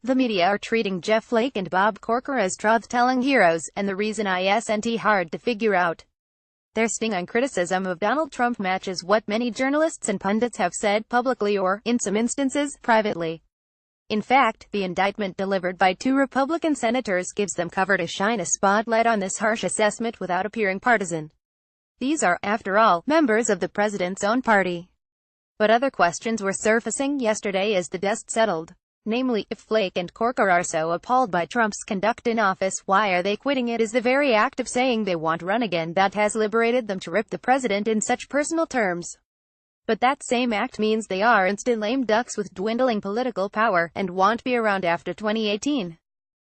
The media are treating Jeff Flake and Bob Corker as truth-telling heroes, and the reason isn't hard to figure out. Their sting on criticism of Donald Trump matches what many journalists and pundits have said publicly or, in some instances, privately. In fact, the indictment delivered by two Republican senators gives them cover to shine a spotlight on this harsh assessment without appearing partisan. These are, after all, members of the president's own party. But other questions were surfacing yesterday as the dust settled. Namely, if Flake and Corker are so appalled by Trump's conduct in office, why are they quitting it? Is the very act of saying they won't run again that has liberated them to rip the president in such personal terms. But that same act means they are instant lame ducks with dwindling political power, and won't be around after 2018.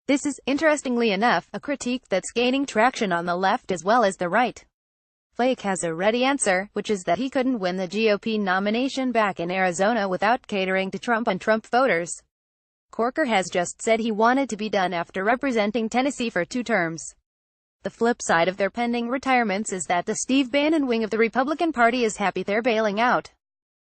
This is, interestingly enough, a critique that's gaining traction on the left as well as the right. Flake has a ready answer, which is that he couldn't win the GOP nomination back in Arizona without catering to Trump and Trump voters. Corker has just said he wanted to be done after representing Tennessee for 2 terms. The flip side of their pending retirements is that the Steve Bannon wing of the Republican Party is happy they're bailing out.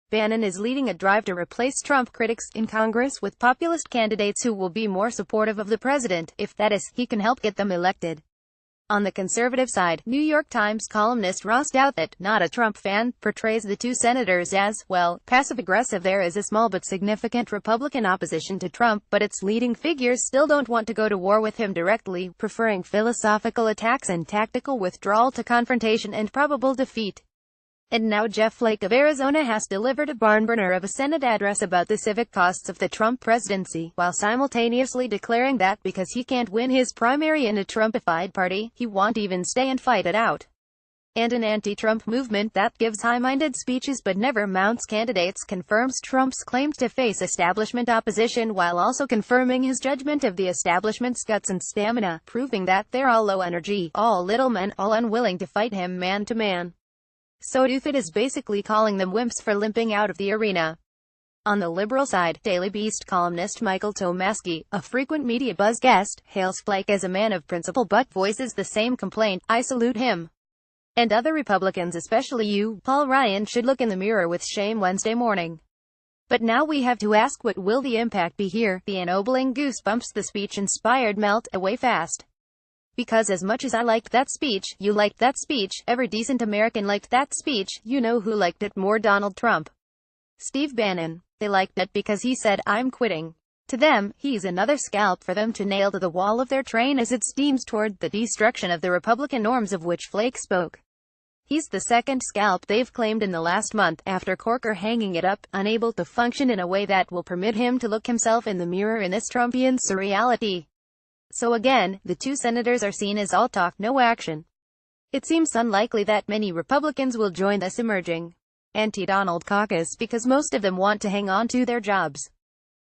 Bannon is leading a drive to replace Trump critics in Congress with populist candidates who will be more supportive of the president, if that is, he can help get them elected. On the conservative side, New York Times columnist Ross Douthat, not a Trump fan, portrays the two senators as, well, passive-aggressive. There is a small but significant Republican opposition to Trump, but its leading figures still don't want to go to war with him directly, preferring philosophical attacks and tactical withdrawal to confrontation and probable defeat. And now Jeff Flake of Arizona has delivered a barn-burner of a Senate address about the civic costs of the Trump presidency, while simultaneously declaring that because he can't win his primary in a Trumpified party, he won't even stay and fight it out. And an anti-Trump movement that gives high-minded speeches but never mounts candidates confirms Trump's claim to face establishment opposition while also confirming his judgment of the establishment's guts and stamina, proving that they're all low energy, all little men, all unwilling to fight him man-to-man. So Douthat is basically calling them wimps for limping out of the arena. On the liberal side, Daily Beast columnist Michael Tomasky, a frequent media buzz guest, hails Flake as a man of principle but voices the same complaint: "I salute him. And other Republicans, especially you, Paul Ryan, should look in the mirror with shame Wednesday morning." But now we have to ask, what will the impact be here? The ennobling goosebumps the speech inspired melt away fast. Because as much as I liked that speech, you liked that speech, every decent American liked that speech, you know who liked it more? Donald Trump. Steve Bannon. They liked it because he said, "I'm quitting." To them, he's another scalp for them to nail to the wall of their train as it steams toward the destruction of the Republican norms of which Flake spoke. He's the second scalp they've claimed in the last month, after Corker hanging it up, unable to function in a way that will permit him to look himself in the mirror in this Trumpian surreality. So again, the two senators are seen as all talk, no action. It seems unlikely that many Republicans will join this emerging anti-Donald caucus because most of them want to hang on to their jobs.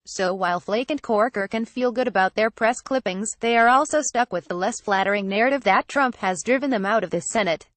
So while Flake and Corker can feel good about their press clippings, they are also stuck with the less flattering narrative that Trump has driven them out of the Senate.